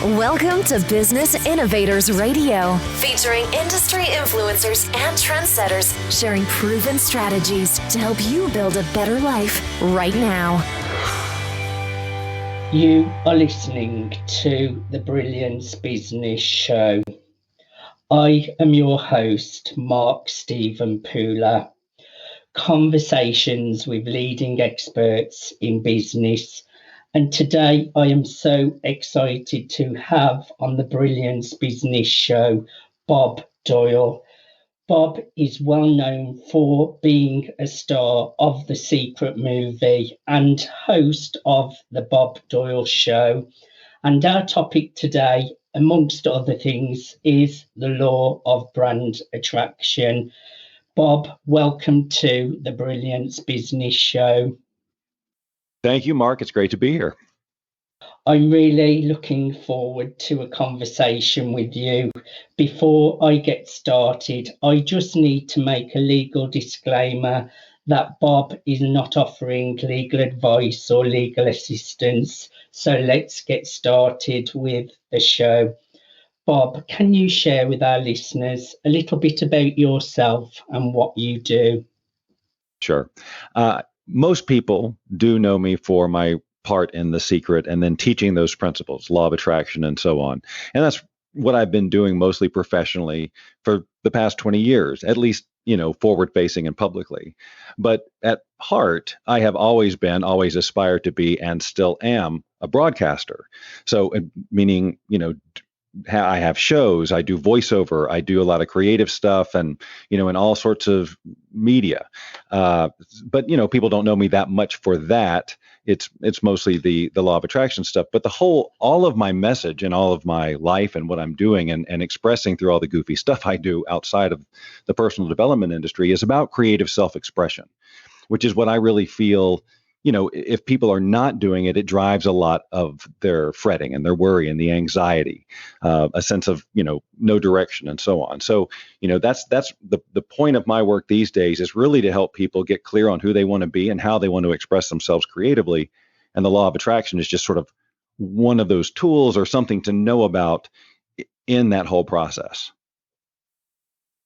Welcome to Business Innovators Radio, featuring industry influencers and trendsetters sharing proven strategies to help you build a better life right now. You are listening to the Brilliance Business Show. I am your host, Mark Stephen Pooler. Conversations with leading experts in business. And today I am so excited to have on the Brilliance Business Show, Bob Doyle. Bob is well known for being a star of The Secret movie and host of the Bob Doyle Show. And our topic today, amongst other things, is the law of brand attraction. Bob, welcome to the Brilliance Business Show. Thank you, Mark. It's great to be here. I'm really looking forward to a conversation with you. Before I get started, I just need to make a legal disclaimer that Bob is not offering legal advice or legal assistance. So let's get started with the show. Bob, can you share with our listeners a little bit about yourself and what you do? Sure. Most people do know me for my part in The Secret and then teaching those principles, law of attraction and so on. And that's what I've been doing mostly professionally for the past 20 years, at least, forward facing and publicly. But at heart, I have always aspired to be, and still am, a broadcaster. So meaning, I have shows, I do voiceover, I do a lot of creative stuff and, in all sorts of media. But, people don't know me that much for that. It's mostly the law of attraction stuff, but all of my message and all of my life and what I'm doing and expressing through all the goofy stuff I do outside of the personal development industry is about creative self-expression, which is what I really feel. If people are not doing it, it drives a lot of their fretting and their worry and the anxiety, a sense of, no direction and so on. So, that's the point of my work these days is really to help people get clear on who they want to be and how they want to express themselves creatively. And the law of attraction is just sort of one of those tools or something to know about in that whole process.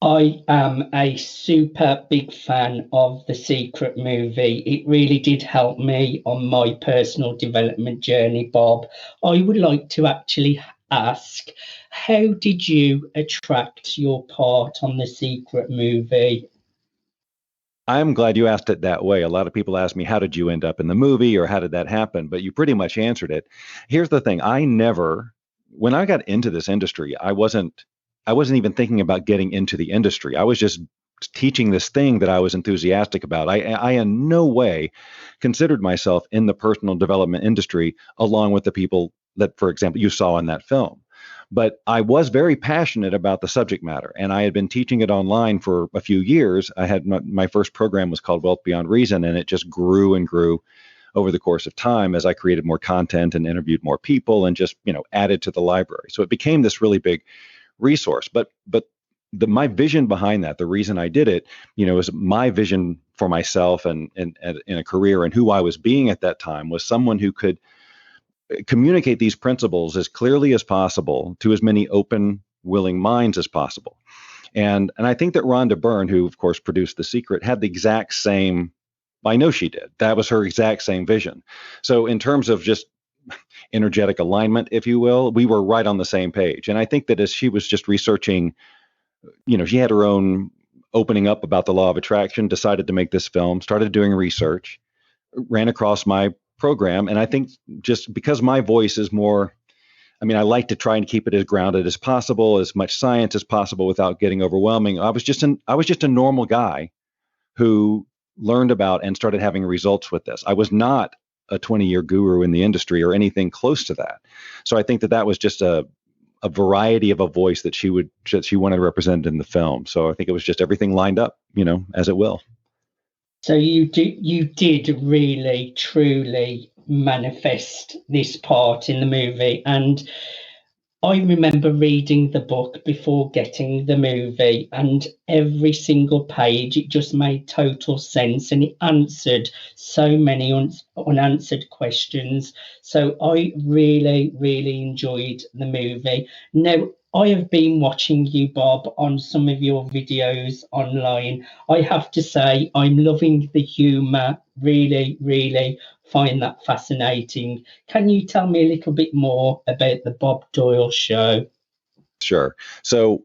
I am a super big fan of The Secret movie. It really did help me on my personal development journey, Bob. I would like to actually ask, how did you attract your part on The Secret movie? I'm glad you asked it that way. A lot of people ask me, how did you end up in the movie or how did that happen? But you pretty much answered it. Here's the thing. When I got into this industry, I wasn't even thinking about getting into the industry. I was just teaching this thing that I was enthusiastic about. I in no way considered myself in the personal development industry along with the people that, for example, you saw in that film. But I was very passionate about the subject matter, and I had been teaching it online for a few years. I had my first program was called Wealth Beyond Reason, and it just grew and grew over the course of time as I created more content and interviewed more people and just, added to the library. So it became this really big resource. But my vision behind that, the reason I did it, is my vision for myself and in a career and who I was being at that time was someone who could communicate these principles as clearly as possible to as many open, willing minds as possible. And I think that Rhonda Byrne, who of course produced The Secret, had the exact same, I know she did. That was her exact same vision. So in terms of just energetic alignment, if you will, we were right on the same page. And I think that as she was just researching, she had her own opening up about the law of attraction, decided to make this film, started doing research, ran across my program. And I think just because my voice is more, I like to try and keep it as grounded as possible, as much science as possible without getting overwhelming. I was just a normal guy who learned about and started having results with this. I was not a 20-year guru in the industry or anything close to that. So I think that was just a variety of a voice that she wanted represented in the film. So I think it was just everything lined up, as it will. So you did really, truly manifest this part in the movie. And I remember reading the book before getting the movie, and every single page, it just made total sense and it answered so many unanswered questions. So I really, really enjoyed the movie. Now, I have been watching you, Bob, on some of your videos online. I have to say, I'm loving the humour, really, really find that fascinating. Can you tell me a little bit more about the Bob Doyle show? Sure. So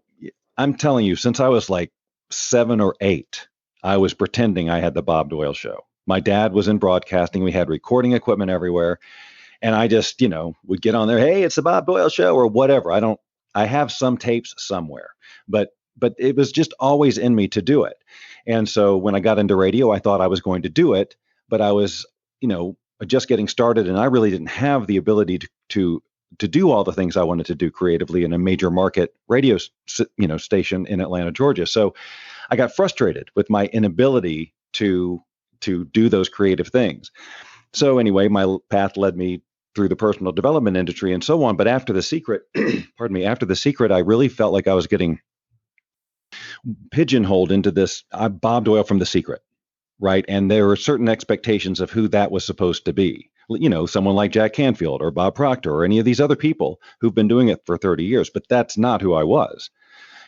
I'm telling you, since I was like 7 or 8, I was pretending I had the Bob Doyle show. My dad was in broadcasting. We had recording equipment everywhere. And I just, would get on there. Hey, it's the Bob Doyle show or whatever. I have some tapes somewhere, but it was just always in me to do it. And so when I got into radio, I thought I was going to do it, but I was, just getting started, and I really didn't have the ability to do all the things I wanted to do creatively in a major market radio, station in Atlanta, Georgia. So I got frustrated with my inability to do those creative things. So anyway, my path led me through the personal development industry and so on. But after The Secret, pardon me, after The Secret, I really felt like I was getting pigeonholed into this Bob Doyle from The Secret, right? And there were certain expectations of who that was supposed to be. Someone like Jack Canfield or Bob Proctor or any of these other people who've been doing it for 30 years, but that's not who I was.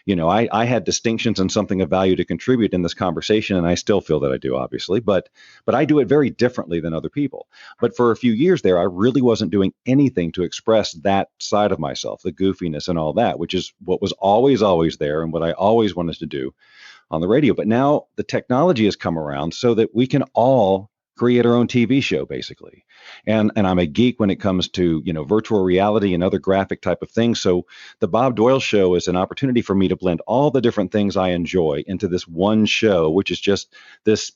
I had distinctions and something of value to contribute in this conversation, and I still feel that I do, obviously, but I do it very differently than other people. But for a few years there, I really wasn't doing anything to express that side of myself, the goofiness and all that, which is what was always there and what I always wanted to do on the radio. But now the technology has come around so that we can all create our own TV show, basically. And I'm a geek when it comes to, virtual reality and other graphic type of things. So the Bob Doyle show is an opportunity for me to blend all the different things I enjoy into this one show, which is just this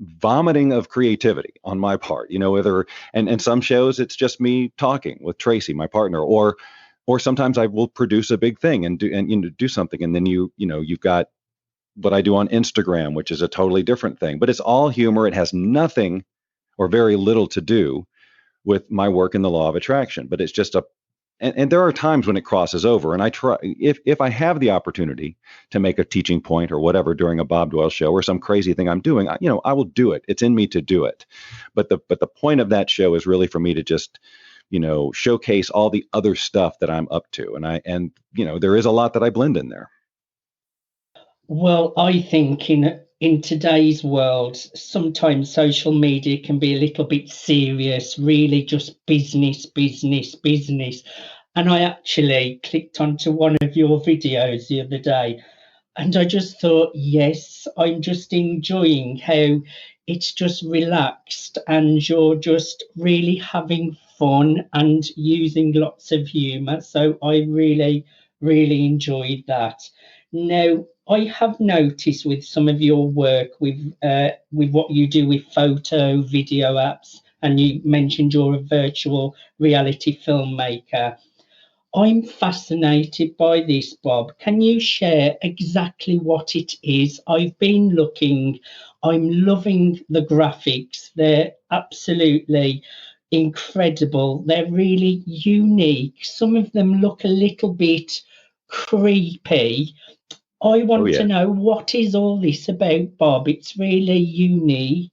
vomiting of creativity on my part, whether, and some shows it's just me talking with Tracy, my partner, or sometimes I will produce a big thing and do something. And then you've got what I do on Instagram, which is a totally different thing, but it's all humor. It has nothing or very little to do with my work in the law of attraction, but it's just and there are times when it crosses over, and I try, if I have the opportunity to make a teaching point or whatever during a Bob Doyle show or some crazy thing I'm doing, I will do it. It's in me to do it. But the point of that show is really for me to just, showcase all the other stuff that I'm up to. And there is a lot that I blend in there. Well, I think in today's world, sometimes social media can be a little bit serious, really just business, business, business. And I actually clicked onto one of your videos the other day, and I just thought, yes, I'm just enjoying how it's just relaxed and you're just really having fun and using lots of humor. So I really, really enjoyed that. Now, I have noticed with some of your work with what you do with photo, video apps, and you mentioned you're a virtual reality filmmaker. I'm fascinated by this, Bob. Can you share exactly what it is? I've been looking. I'm loving the graphics. They're absolutely incredible. They're really unique. Some of them look a little bit creepy. I want to know, what is all this about, Bob? It's really unique.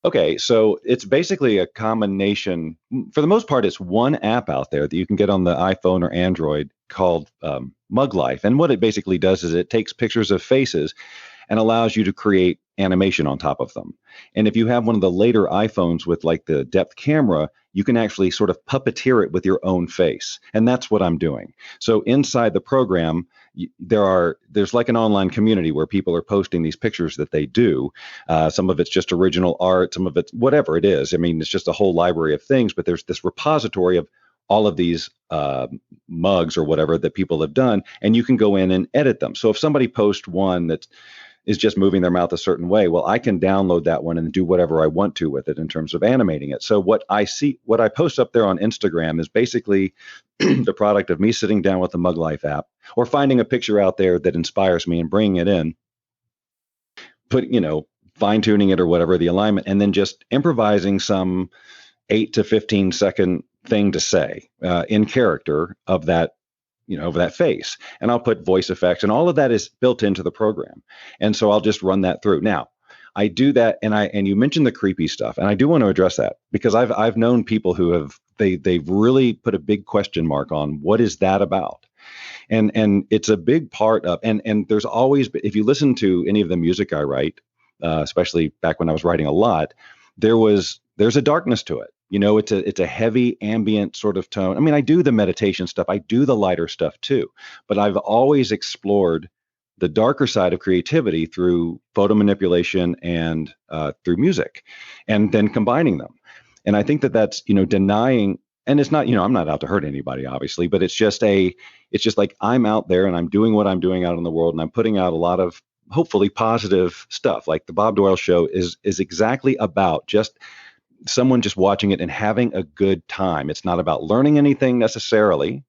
Okay, so it's basically a combination. For the most part, it's one app out there that you can get on the iPhone or Android called Mug Life. And what it basically does is it takes pictures of faces and allows you to create animation on top of them. And if you have one of the later iPhones with like the depth camera, you can actually sort of puppeteer it with your own face. And that's what I'm doing. So inside the program, there's like an online community where people are posting these pictures that they do. Some of it's just original art, some of it's whatever it is. I mean, it's just a whole library of things, but there's this repository of all of these mugs or whatever that people have done, and you can go in and edit them. So if somebody posts one that is just moving their mouth a certain way, well, I can download that one and do whatever I want to with it in terms of animating it. So what I post up there on Instagram is basically the product of me sitting down with the Mug Life app or finding a picture out there that inspires me and bringing it in, fine tuning it or whatever, the alignment, and then just improvising some 8 to 15 second thing to say in character of that, of that face. And I'll put voice effects, and all of that is built into the program. And so I'll just run that through. Now, I do that, and you mentioned the creepy stuff, and I do want to address that because I've known people who they've really put a big question mark on what is that about. And it's a big part of, and there's always, if you listen to any of the music I write, especially back when I was writing a lot, there's a darkness to it. It's a heavy ambient sort of tone. I mean, I do the meditation stuff, I do the lighter stuff too, but I've always explored the darker side of creativity through photo manipulation and through music, and then combining them. And I think that's denying. And it's not, I'm not out to hurt anybody, obviously, but it's just like I'm out there and I'm doing what I'm doing out in the world, and I'm putting out a lot of hopefully positive stuff. Like the Bob Doyle show is exactly about just someone just watching it and having a good time. It's not about learning anything necessarily.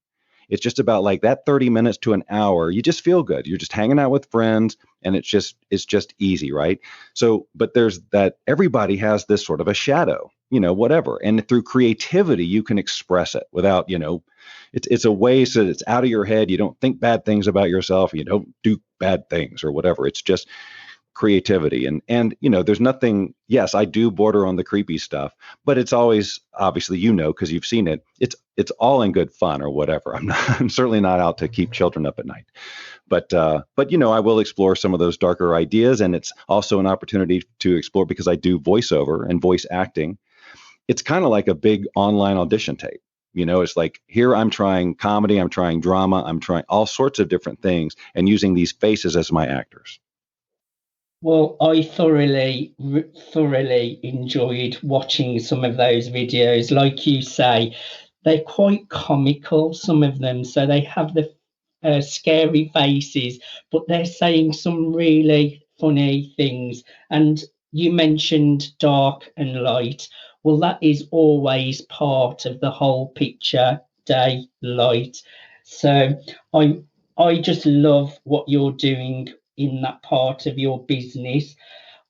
It's just about like that 30 minutes to an hour. You just feel good. You're just hanging out with friends, and it's just easy, right? So, but there's that everybody has this sort of a shadow, whatever. And through creativity, you can express it without, it's a way so that it's out of your head. You don't think bad things about yourself. You don't do bad things or whatever. It's just creativity. And there's nothing, yes, I do border on the creepy stuff, but it's always, obviously, because you've seen it, it's all in good fun or whatever. I'm certainly not out to keep children up at night, but I will explore some of those darker ideas. And it's also an opportunity to explore, because I do voiceover and voice acting. It's kind of like a big online audition tape. It's like, here I'm trying comedy, I'm trying drama, I'm trying all sorts of different things, and using these faces as my actors. Well, I thoroughly enjoyed watching some of those videos. Like you say, they're quite comical, some of them. So they have the scary faces, but they're saying some really funny things. And you mentioned dark and light. Well, that is always part of the whole picture, day, light. So I just love what you're doing in that part of your business.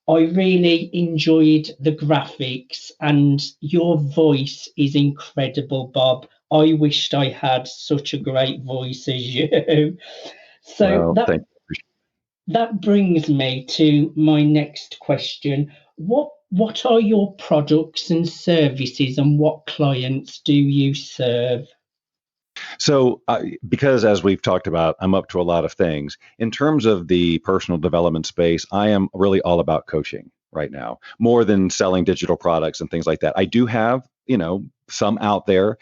I really enjoyed the graphics, and your voice is incredible, Bob. I wished I had such a great voice as you. So well, that brings me to my next question. What are your products and services, and what clients do you serve? So, because as we've talked about, I'm up to a lot of things. In terms of the personal development space, I am really all about coaching right now, more than selling digital products and things like that. I do have, some out there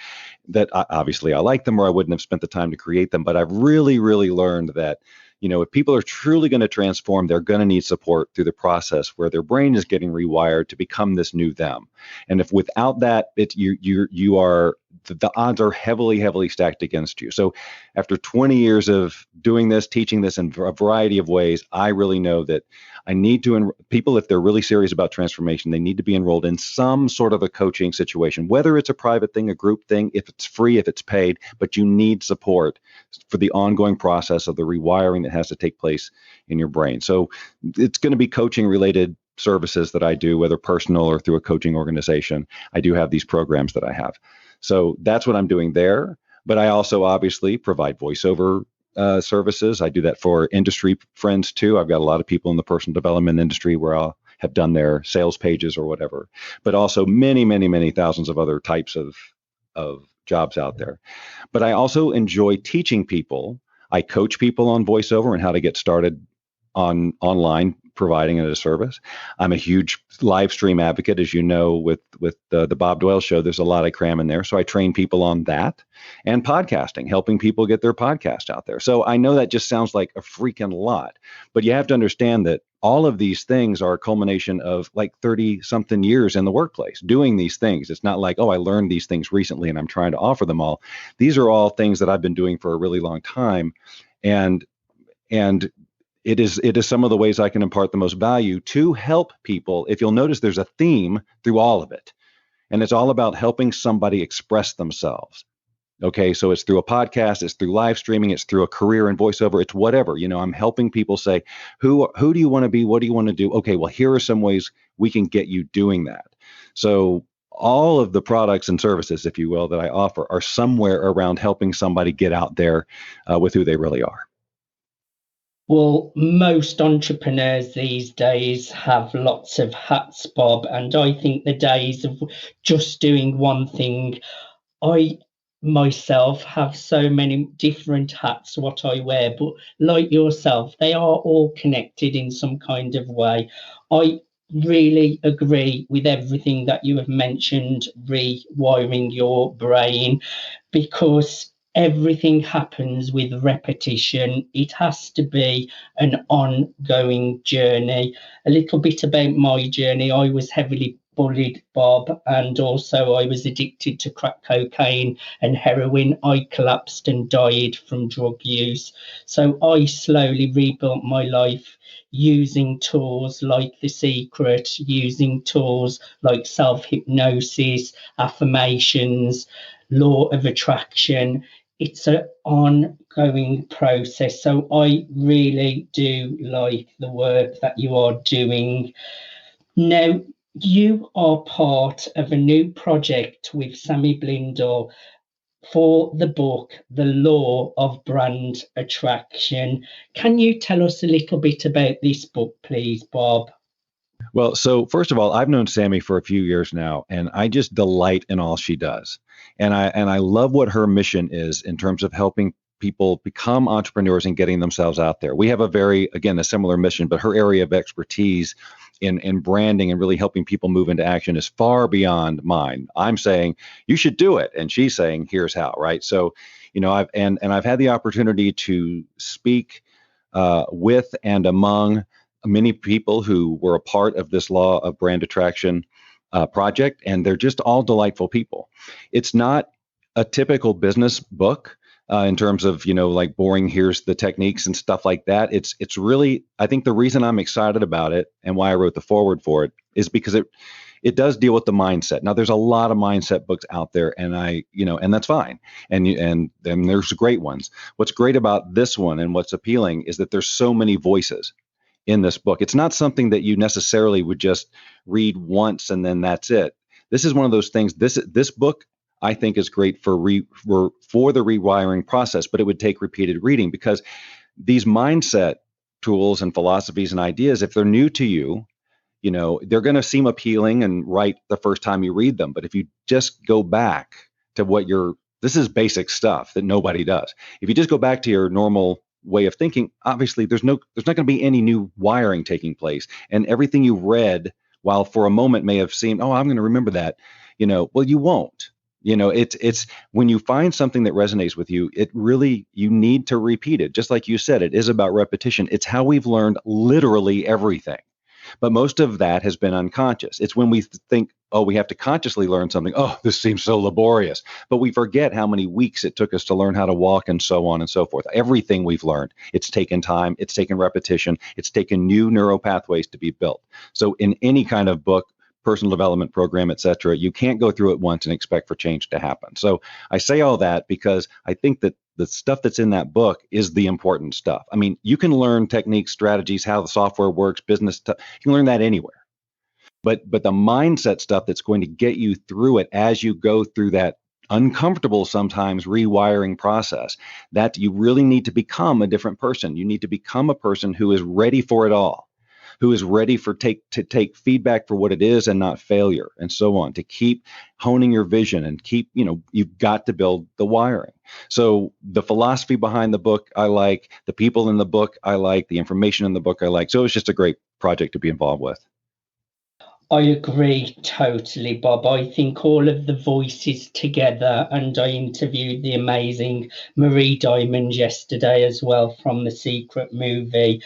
that obviously I like them, or I wouldn't have spent the time to create them. But I've really, really learned that, if people are truly going to transform, they're going to need support through the process where their brain is getting rewired to become this new them. And if without that, you are, the odds are heavily, heavily stacked against you. So after 20 years of doing this, teaching this in a variety of ways, I really know that I need to, people, if they're really serious about transformation, they need to be enrolled in some sort of a coaching situation, whether it's a private thing, a group thing, if it's free, if it's paid, but you need support for the ongoing process of the rewiring that has to take place in your brain. So it's going to be coaching related services that I do, whether personal or through a coaching organization. I do have these programs that I have. So that's what I'm doing there. But I also obviously provide voiceover services. I do that for industry friends too. I've got a lot of people in the personal development industry where I'll have done their sales pages or whatever, but also many, many, many thousands of other types of jobs out there. But I also enjoy teaching people. I coach people on voiceover and how to get started online providing it as a service. I'm a huge live stream advocate, as you know, with the Bob Doyle show. There's a lot I cram in there. So I train people on that, and podcasting, helping people get their podcast out there. So I know that just sounds like a freaking lot, but you have to understand that all of these things are a culmination of like 30 something years in the workplace doing these things. It's not like, oh, I learned these things recently and I'm trying to offer them all. These are all things that I've been doing for a really long time. And it is some of the ways I can impart the most value to help people. If you'll notice, there's a theme through all of it, and it's all about helping somebody express themselves. Okay, so it's through a podcast, it's through live streaming, it's through a career in voiceover, it's whatever. I'm helping people say, who do you want to be? What do you want to do? Okay, well, here are some ways we can get you doing that. So all of the products and services, if you will, that I offer are somewhere around helping somebody get out there with who they really are. Well, most entrepreneurs these days have lots of hats, Bob, and I think the days of just doing one thing, I myself have so many different hats what I wear, but like yourself, they are all connected in some kind of way. I really agree with everything that you have mentioned, rewiring your brain, because everything happens with repetition. It has to be an ongoing journey. A little bit about my journey. I was heavily bullied, Bob, and also I was addicted to crack cocaine and heroin. I collapsed and died from drug use. So I slowly rebuilt my life using tools like The Secret, using tools like self-hypnosis, affirmations, law of attraction. It's an ongoing process. So I really do like the work that you are doing. Now, you are part of a new project with Sammy Blindell for the book, The Law of Brand Attraction. Can you tell us a little bit about this book, please, Bob? Well, so first of all, I've known Sammy for a few years now, and I just delight in all she does. And I love what her mission is in terms of helping people become entrepreneurs and getting themselves out there. We have a similar mission, but her area of expertise in branding and really helping people move into action is far beyond mine. I'm saying you should do it, and she's saying here's how, right? So, I've had the opportunity to speak with and among many people who were a part of this law of brand attraction project, and they're just all delightful people. It's not a typical business book in terms of, like boring, here's the techniques and stuff like that. It's really, I think the reason I'm excited about it and why I wrote the foreword for it is because it does deal with the mindset. Now, there's a lot of mindset books out there, and and that's fine. And there's great ones. What's great about this one and what's appealing is that there's so many voices in this book. It's not something that you necessarily would just read once and then that's it. This is one of those things. This book, I think, is great for the rewiring process, but it would take repeated reading because these mindset tools and philosophies and ideas, if they're new to you, they're going to seem appealing and right the first time you read them. But if you just go back to this is basic stuff that nobody does. If you just go back to your normal way of thinking, obviously there's not going to be any new wiring taking place, and everything you read, while for a moment may have seemed, oh, I'm going to remember that, well, you won't. It's when you find something that resonates with you, you need to repeat it. Just like you said, it is about repetition. It's how we've learned literally everything. But most of that has been unconscious. It's when we think, oh, we have to consciously learn something. Oh, this seems so laborious. But we forget how many weeks it took us to learn how to walk and so on and so forth. Everything we've learned, it's taken time, it's taken repetition, it's taken new neural pathways to be built. So in any kind of book, personal development program, et cetera, you can't go through it once and expect for change to happen. So I say all that because I think that the stuff that's in that book is the important stuff. I mean, you can learn techniques, strategies, how the software works, business stuff. You can learn that anywhere. But the mindset stuff that's going to get you through it as you go through that uncomfortable, sometimes rewiring process, that you really need to become a different person. You need to become a person who is ready for it all, who is ready to take feedback for what it is and not failure, and so on, to keep honing your vision and keep, you've got to build the wiring. So the philosophy behind the book, I like. The people in the book, I like. The information in the book, I like. So it's just a great project to be involved with. I agree totally, Bob. I think all of the voices together, and I interviewed the amazing Marie Diamond yesterday as well from The Secret movie.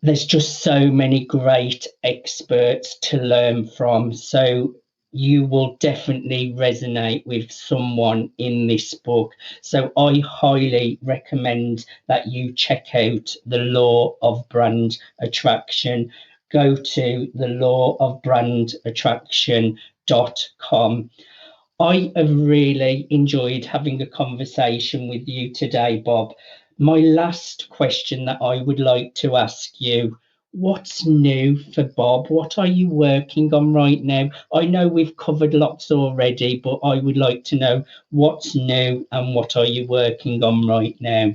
There's just so many great experts to learn from. So you will definitely resonate with someone in this book. So I highly recommend that you check out The Law of Brand Attraction. Go to thelawofbrandattraction.com. I have really enjoyed having a conversation with you today, Bob. My last question that I would like to ask you, what's new for Bob? What are you working on right now? I know we've covered lots already, but I would like to know what's new and what are you working on right now?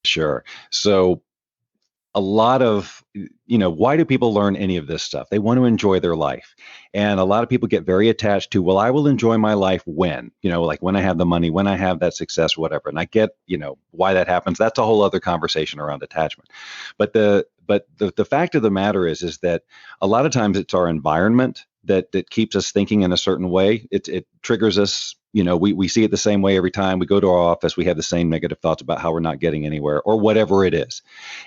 Sure. So a lot of, why do people learn any of this stuff? They want to enjoy their life. And a lot of people get very attached to, well, I will enjoy my life when, like when I have the money, when I have that success, whatever. And I get, why that happens. That's a whole other conversation around attachment. But the fact of the matter is that a lot of times it's our environment that keeps us thinking in a certain way. It triggers us. We see it the same way every time we go to our office. We have the same negative thoughts about how we're not getting anywhere or whatever it is.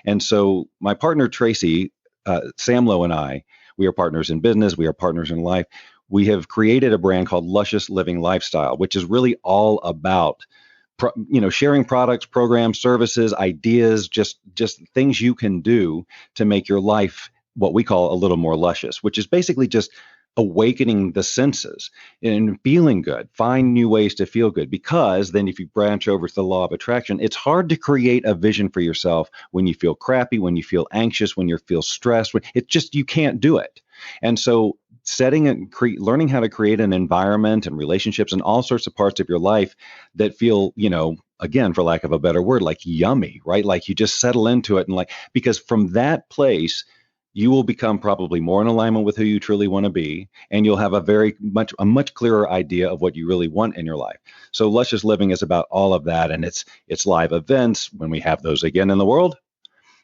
And so my partner, Tracy, Samlo and I, we are partners in business. We are partners in life. We have created a brand called Luscious Living Lifestyle, which is really all about sharing products, programs, services, ideas, just things you can do to make your life what we call a little more luscious, which is basically just awakening the senses and feeling good. Find new ways to feel good, because then if you branch over to the law of attraction, it's hard to create a vision for yourself when you feel crappy, when you feel anxious, when you feel stressed. It's just, you can't do it. And so learning how to create an environment and relationships and all sorts of parts of your life that feel, again, for lack of a better word, like yummy, right? Like you just settle into it, and because from that place, you will become probably more in alignment with who you truly want to be, and you'll have a much clearer idea of what you really want in your life. So Luscious Living is about all of that, and it's live events when we have those again in the world,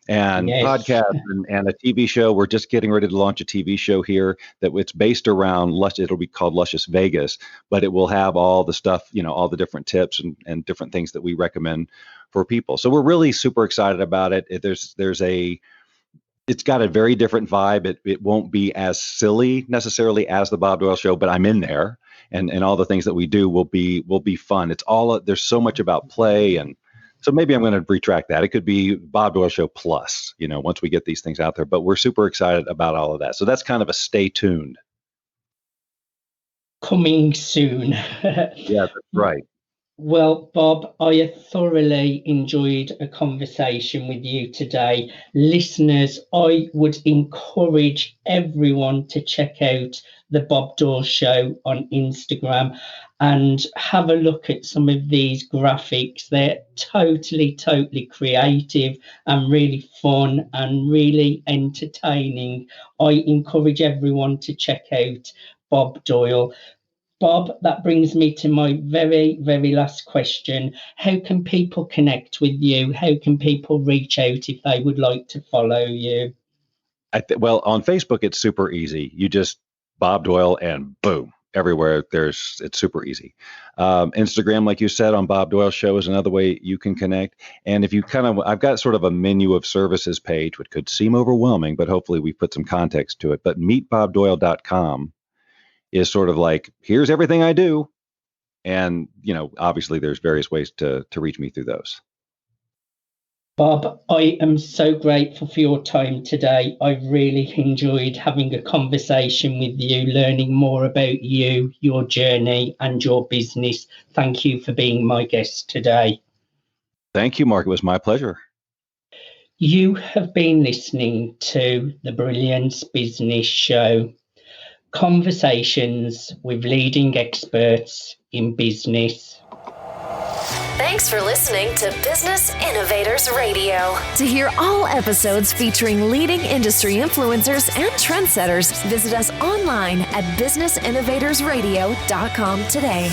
and podcasts and a TV show. We're just getting ready to launch a TV show here that it's based around It'll be called Luscious Vegas, but it will have all the stuff, all the different tips and different things that we recommend for people. So we're really super excited about it. It's got a very different vibe. It won't be as silly necessarily as the Bob Doyle Show, but I'm in there, and all the things that we do will be fun. There's so much about play, and so maybe I'm going to retract that. It could be Bob Doyle Show plus, once we get these things out there. But we're super excited about all of that. So that's kind of a stay tuned. Coming soon. Yeah, that's right. Well, Bob, I have thoroughly enjoyed a conversation with you today. Listeners, I would encourage everyone to check out the Bob Doyle Show on Instagram and have a look at some of these graphics. They're totally creative and really fun and really entertaining. I encourage everyone to check out Bob Doyle. Bob, that brings me to my very, very last question. How can people connect with you? How can people reach out if they would like to follow you? Well, on Facebook, it's super easy. You just Bob Doyle and boom, everywhere it's super easy. Instagram, like you said, on Bob Doyle Show is another way you can connect. And if you I've got sort of a menu of services page, which could seem overwhelming, but hopefully we put some context to it. But meetbobdoyle.com is sort of like, here's everything I do. And, obviously there's various ways to reach me through those. Bob, I am so grateful for your time today. I really enjoyed having a conversation with you, learning more about you, your journey and your business. Thank you for being my guest today. Thank you, Mark. It was my pleasure. You have been listening to the Brilliance Business Show. Conversations with leading experts in business. Thanks for listening to Business Innovators Radio. To hear all episodes featuring leading industry influencers and trendsetters, visit us online at businessinnovatorsradio.com today.